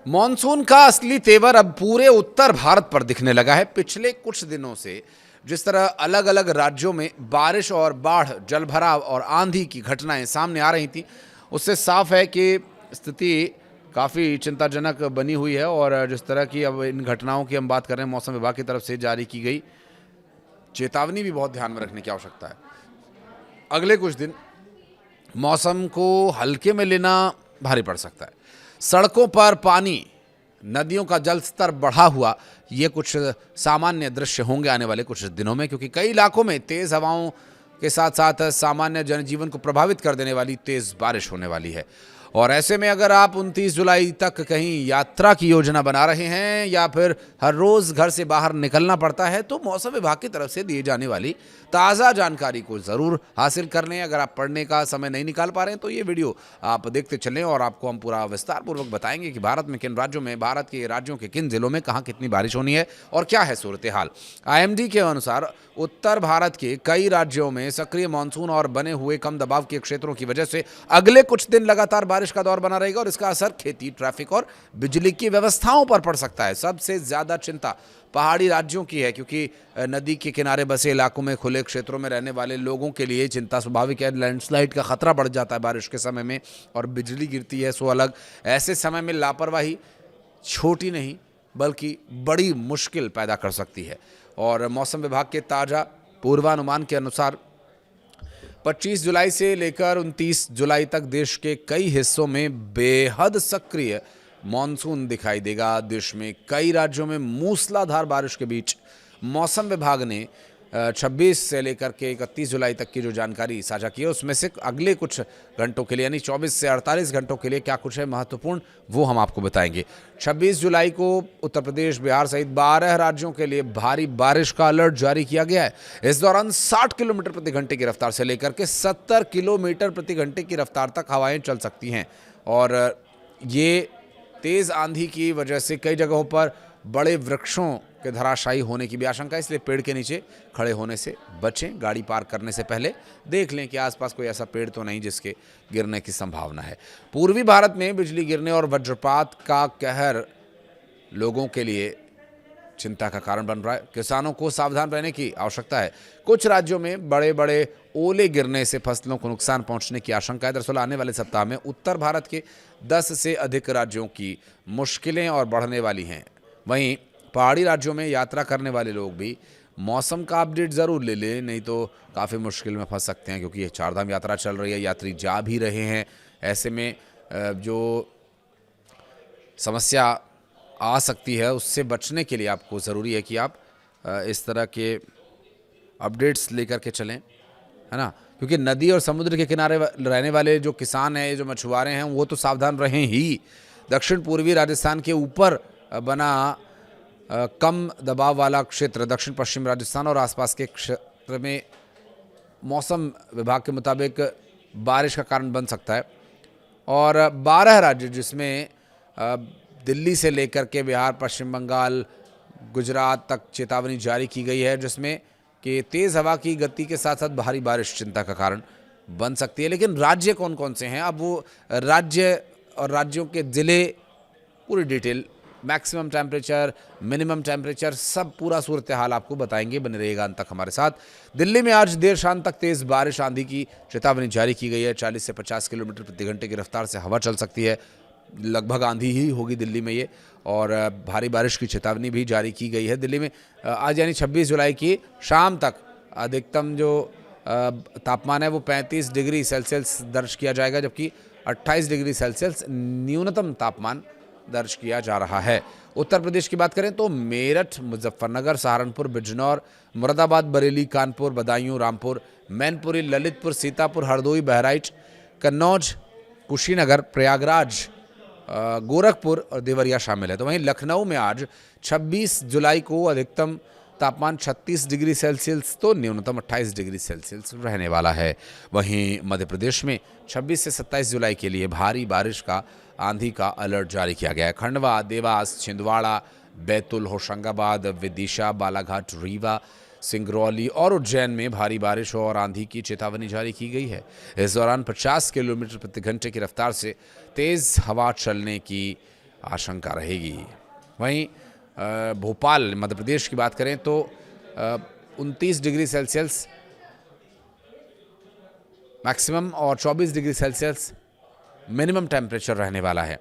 Monsoon का असली तेवर अब पूरे उत्तर भारत पर दिखने लगा है। पिछले कुछ दिनों से जिस तरह अलग अलग राज्यों में बारिश और बाढ़, जलभराव और आंधी की घटनाएं सामने आ रही थी, उससे साफ है कि स्थिति काफ़ी चिंताजनक बनी हुई है। और जिस तरह की अब इन घटनाओं की हम बात कर रहे हैं, मौसम विभाग की तरफ से जारी की गई चेतावनी भी बहुत ध्यान में रखने की आवश्यकता है। अगले कुछ दिन मौसम को हल्के में लेना भारी पड़ सकता है। सड़कों पर पानी, नदियों का जल स्तर बढ़ा हुआ, ये कुछ सामान्य दृश्य होंगे आने वाले कुछ दिनों में, क्योंकि कई इलाकों में तेज हवाओं के साथ साथ सामान्य जनजीवन को प्रभावित कर देने वाली तेज बारिश होने वाली है। और ऐसे में अगर आप 29 जुलाई तक कहीं यात्रा की योजना बना रहे हैं या फिर हर रोज़ घर से बाहर निकलना पड़ता है, तो मौसम विभाग की तरफ से दिए जाने वाली ताज़ा जानकारी को ज़रूर हासिल कर लें। अगर आप पढ़ने का समय नहीं निकाल पा रहे हैं तो ये वीडियो आप देखते चलें और आपको हम पूरा विस्तार पूर्वक बताएंगे कि भारत में किन राज्यों में, भारत के राज्यों के किन जिलों में कहाँ कितनी बारिश होनी है और क्या है सूरत हाल। IMD के अनुसार उत्तर भारत के कई राज्यों में सक्रिय मानसून और बने हुए कम दबाव के क्षेत्रों की वजह से अगले कुछ दिन लगातार बारिश का दौर बना रहेगा और इसका असर खेती, ट्रैफिक और बिजली की व्यवस्थाओं पर पड़ सकता है। सबसे ज्यादा चिंता पहाड़ी राज्यों की है, क्योंकि नदी के किनारे बसे इलाकों में खुले क्षेत्रों में रहने वाले लोगों के लिए चिंता स्वाभाविक है। लैंडस्लाइड का खतरा बढ़ जाता है बारिश के समय में और बिजली गिरती है, सो अलग। ऐसे समय में लापरवाही छोटी नहीं बल्कि बड़ी मुश्किल पैदा कर सकती है। और मौसम विभाग के ताज़ा पूर्वानुमान के अनुसार 25 जुलाई से लेकर 29 जुलाई तक देश के कई हिस्सों में बेहद सक्रिय मॉनसून दिखाई देगा। देश में कई राज्यों में मूसलाधार बारिश के बीच मौसम विभाग ने 26 से लेकर के 31 जुलाई तक की जो जानकारी साझा की है, उसमें से अगले कुछ घंटों के लिए यानी 24 से 48 घंटों के लिए क्या कुछ है महत्वपूर्ण, वो हम आपको बताएंगे। 26 जुलाई को उत्तर प्रदेश, बिहार सहित 12 राज्यों के लिए भारी बारिश का अलर्ट जारी किया गया है। इस दौरान 60 किलोमीटर प्रति घंटे की रफ्तार से लेकर के 70 किलोमीटर प्रति घंटे की रफ्तार तक हवाएं चल सकती हैं। और ये तेज़ आंधी की वजह से कई जगहों पर बड़े वृक्षों के धराशायी होने की भी आशंका है, इसलिए पेड़ के नीचे खड़े होने से बचें। गाड़ी पार्क करने से पहले देख लें कि आसपास कोई ऐसा पेड़ तो नहीं जिसके गिरने की संभावना है। पूर्वी भारत में बिजली गिरने और वज्रपात का कहर लोगों के लिए चिंता का कारण बन रहा है। किसानों को सावधान रहने की आवश्यकता है। कुछ राज्यों में बड़े बड़े ओले गिरने से फसलों को नुकसान पहुंचने की आशंका है। दरअसल आने वाले सप्ताह में उत्तर भारत के 10 से अधिक राज्यों की मुश्किलें और बढ़ने वाली हैं। वहीं पहाड़ी राज्यों में यात्रा करने वाले लोग भी मौसम का अपडेट ज़रूर ले लें, नहीं तो काफ़ी मुश्किल में फंस सकते हैं, क्योंकि ये चारधाम यात्रा चल रही है, यात्री जा भी रहे हैं। ऐसे में जो समस्या आ सकती है उससे बचने के लिए आपको ज़रूरी है कि आप इस तरह के अपडेट्स लेकर के चलें, है ना। क्योंकि नदी और समुद्र के किनारे रहने वाले जो किसान हैं, जो मछुआरे हैं, वो तो सावधान रहें ही। दक्षिण पूर्वी राजस्थान के ऊपर बना कम दबाव वाला क्षेत्र दक्षिण पश्चिम राजस्थान और आसपास के क्षेत्र में मौसम विभाग के मुताबिक बारिश का कारण बन सकता है। और 12 राज्य, जिसमें दिल्ली से लेकर के बिहार, पश्चिम बंगाल, गुजरात तक चेतावनी जारी की गई है, जिसमें कि तेज़ हवा की गति के साथ साथ भारी बारिश चिंता का कारण बन सकती है। लेकिन राज्य कौन कौन से हैं, अब वो राज्य और राज्यों के ज़िले पूरी detail, maximum temperature, minimum temperature, सब पूरा सूरत हाल आपको बताएंगे। बने रहिएगा अंत तक हमारे साथ। दिल्ली में आज देर शाम तक तेज़ बारिश, आंधी की चेतावनी जारी की गई है। 40 से 50 किलोमीटर प्रति घंटे की रफ्तार से हवा चल सकती है। लगभग आंधी ही होगी दिल्ली में ये, और भारी बारिश की चेतावनी भी जारी की गई है दिल्ली में। आज यानी 26 जुलाई की शाम तक अधिकतम जो तापमान है वो 35 डिग्री सेल्सियस दर्ज किया जाएगा, जबकि 28 डिग्री सेल्सियस न्यूनतम तापमान दर्ज किया जा रहा है। उत्तर प्रदेश की बात करें तो मेरठ, मुजफ्फरनगर, सहारनपुर, बिजनौर, मुरादाबाद, बरेली, कानपुर, बदायूं, रामपुर, मैनपुरी, ललितपुर, सीतापुर, हरदोई, बहराइच, कन्नौज, कुशीनगर, प्रयागराज, गोरखपुर और देवरिया शामिल है। तो वहीं लखनऊ में आज 26 जुलाई को अधिकतम तापमान 36 डिग्री सेल्सियस तो न्यूनतम 28 डिग्री सेल्सियस रहने वाला है। वहीं मध्य प्रदेश में 26 से 27 जुलाई के लिए भारी बारिश का, आंधी का अलर्ट जारी किया गया है। खंडवा, देवास, छिंदवाड़ा, बैतूल, होशंगाबाद, विदिशा, बालाघाट, रीवा, सिंगरौली और उज्जैन में भारी बारिश और आंधी की चेतावनी जारी की गई है। इस दौरान 50 किलोमीटर प्रति घंटे की रफ्तार से तेज़ हवा चलने की आशंका रहेगी। वहीं भोपाल मध्य प्रदेश की बात करें तो 29 डिग्री सेल्सियस मैक्सिमम और 24 डिग्री सेल्सियस मिनिमम टेम्परेचर रहने वाला है।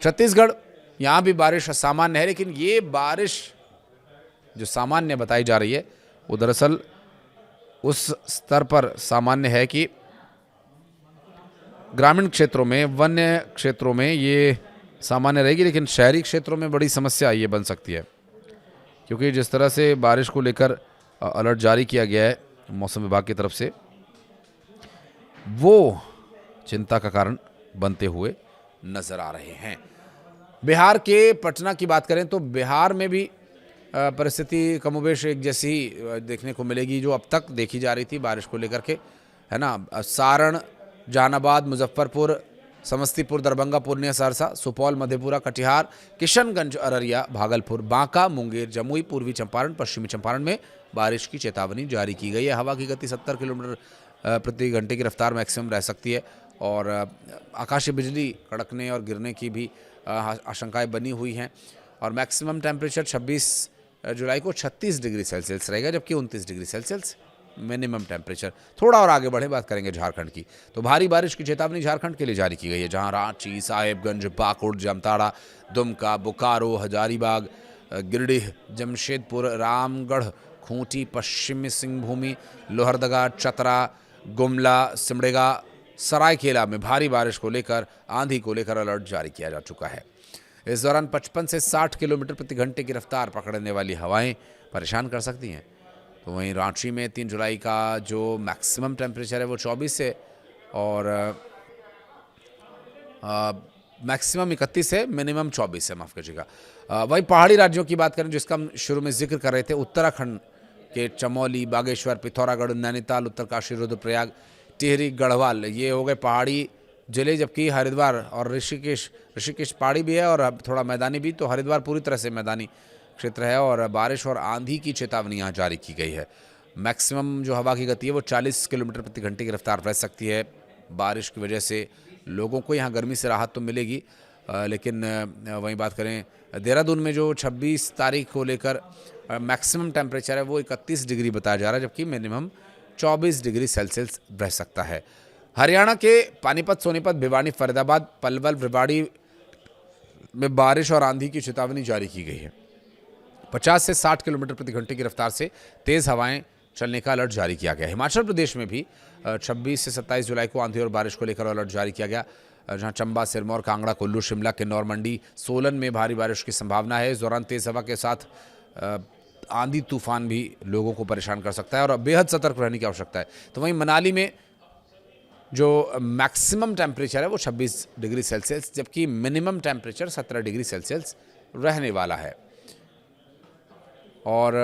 छत्तीसगढ़, यहाँ भी बारिश असामान्य है, लेकिन ये बारिश जो सामान्य बताई जा रही है वो दरअसल उस स्तर पर सामान्य है कि ग्रामीण क्षेत्रों में, वन्य क्षेत्रों में ये सामान्य रहेगी, लेकिन शहरी क्षेत्रों में बड़ी समस्या ये बन सकती है, क्योंकि जिस तरह से बारिश को लेकर अलर्ट जारी किया गया है मौसम विभाग की तरफ से, वो चिंता का कारण बनते हुए नजर आ रहे हैं। बिहार के पटना की बात करें तो बिहार में भी परिस्थिति कमोबेश एक जैसी देखने को मिलेगी जो अब तक देखी जा रही थी बारिश को लेकर के, है ना। सारण, जहानाबाद, मुजफ्फरपुर, समस्तीपुर, दरभंगा, पूर्णिया, सहरसा, सुपौल, मधेपुरा, कटिहार, किशनगंज, अररिया, भागलपुर, बांका, मुंगेर, जमुई, पूर्वी चंपारण, पश्चिमी चंपारण में बारिश की चेतावनी जारी की गई है। हवा की गति 70 किलोमीटर प्रति घंटे की रफ्तार मैक्सिमम रह सकती है और आकाशीय बिजली कड़कने और गिरने की भी आशंकाएं बनी हुई हैं। और मैक्सिमम टेम्परेचर 26 जुलाई को 36 डिग्री सेल्सियस रहेगा, जबकि 29 डिग्री सेल्सियस मिनिमम टेम्परेचर। थोड़ा और आगे बढ़े, बात करेंगे झारखंड की, तो भारी बारिश की चेतावनी झारखंड के लिए जारी की गई है, जहां रांची, साहेबगंज, पाकुड़, जामताड़ा, दुमका, बोकारो, हजारीबाग, गिरिडीह, जमशेदपुर, रामगढ़, खूंटी, पश्चिमी सिंहभूमि, लोहरदगा, चतरा, गुमला, सिमडेगा, सरायकेला में भारी बारिश को लेकर, आंधी को लेकर अलर्ट जारी किया जा चुका है। इस दौरान 55 से 60 किलोमीटर प्रति घंटे की रफ्तार पकड़ने वाली हवाएं परेशान कर सकती हैं। तो वहीं रांची में 3 जुलाई का जो मैक्सिमम टेम्परेचर है वो 24 है और मैक्सिमम 31 है, मिनिमम 24 है, माफ़ कीजिएगा। वहीं पहाड़ी राज्यों की बात करें जिसका हम शुरू में जिक्र कर रहे थे, उत्तराखंड के चमोली, बागेश्वर, पिथौरागढ़, नैनीताल, उत्तरकाशी, रुद्रप्रयाग, टिहरी, गढ़वाल, ये हो गए पहाड़ी जिले, जबकि हरिद्वार और ऋषिकेश पहाड़ी भी है और थोड़ा मैदानी भी, तो हरिद्वार पूरी तरह से मैदानी क्षेत्र है और बारिश और आंधी की चेतावनी यहाँ जारी की गई है। मैक्सिमम जो हवा की गति है वो 40 किलोमीटर प्रति घंटे की रफ्तार रह सकती है। बारिश की वजह से लोगों को यहाँ गर्मी से राहत तो मिलेगी, लेकिन वहीं बात करें देहरादून में जो 26 तारीख को लेकर मैक्सिमम टेम्परेचर है वो 31 डिग्री बताया जा रहा है, जबकि मिनिमम 24 डिग्री सेल्सियस रह सकता है। हरियाणा के पानीपत, सोनीपत, भिवानी, फरीदाबाद, पलवल, रेवाड़ी में बारिश और आंधी की चेतावनी जारी की गई है। 50 से 60 किलोमीटर प्रति घंटे की रफ्तार से तेज़ हवाएं चलने का अलर्ट जारी किया गया। हिमाचल प्रदेश में भी 26 से 27 जुलाई को आंधी और बारिश को लेकर अलर्ट जारी किया गया, जहां चंबा, सिरमौर, कांगड़ा, कुल्लू, शिमला, किन्नौर, मंडी, सोलन में भारी बारिश की संभावना है। इस दौरान तेज़ हवा के साथ आंधी तूफान भी लोगों को परेशान कर सकता है और बेहद सतर्क रहने की आवश्यकता है। तो वहीं मनाली में जो मैक्सिमम टेम्परेचर है वो 26 डिग्री सेल्सियस, जबकि मिनिमम टेम्परेचर 17 डिग्री सेल्सियस रहने वाला है। और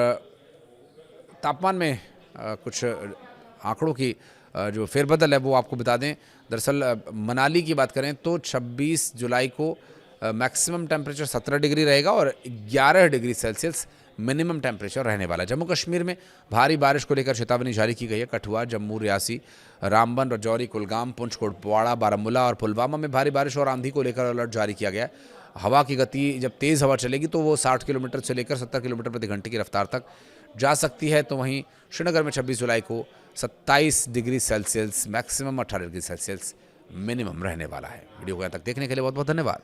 तापमान में कुछ आंकड़ों की जो फेरबदल है वो आपको बता दें। दरअसल मनाली की बात करें तो 26 जुलाई को मैक्सिमम टेम्परेचर 17 डिग्री रहेगा और 11 डिग्री सेल्सियस मिनिमम टेम्परेचर रहने वाला है। जम्मू कश्मीर में भारी बारिश को लेकर चेतावनी जारी की गई है। कठुआ, जम्मू, रियासी, रामबन, राजौरी, कुलगाम, पुंछ, कुपवाड़ा, बारामूला और पुलवामा में भारी बारिश और आंधी को लेकर अलर्ट जारी किया गया है। हवा की गति जब तेज़ हवा चलेगी तो वो 60 किलोमीटर से लेकर 70 किलोमीटर प्रति घंटे की रफ्तार तक जा सकती है। तो वहीं श्रीनगर में 26 जुलाई को 27 degree Celsius maximum, 18 degree Celsius minimum रहने वाला है। वीडियो को यहाँ तक देखने के लिए बहुत बहुत धन्यवाद।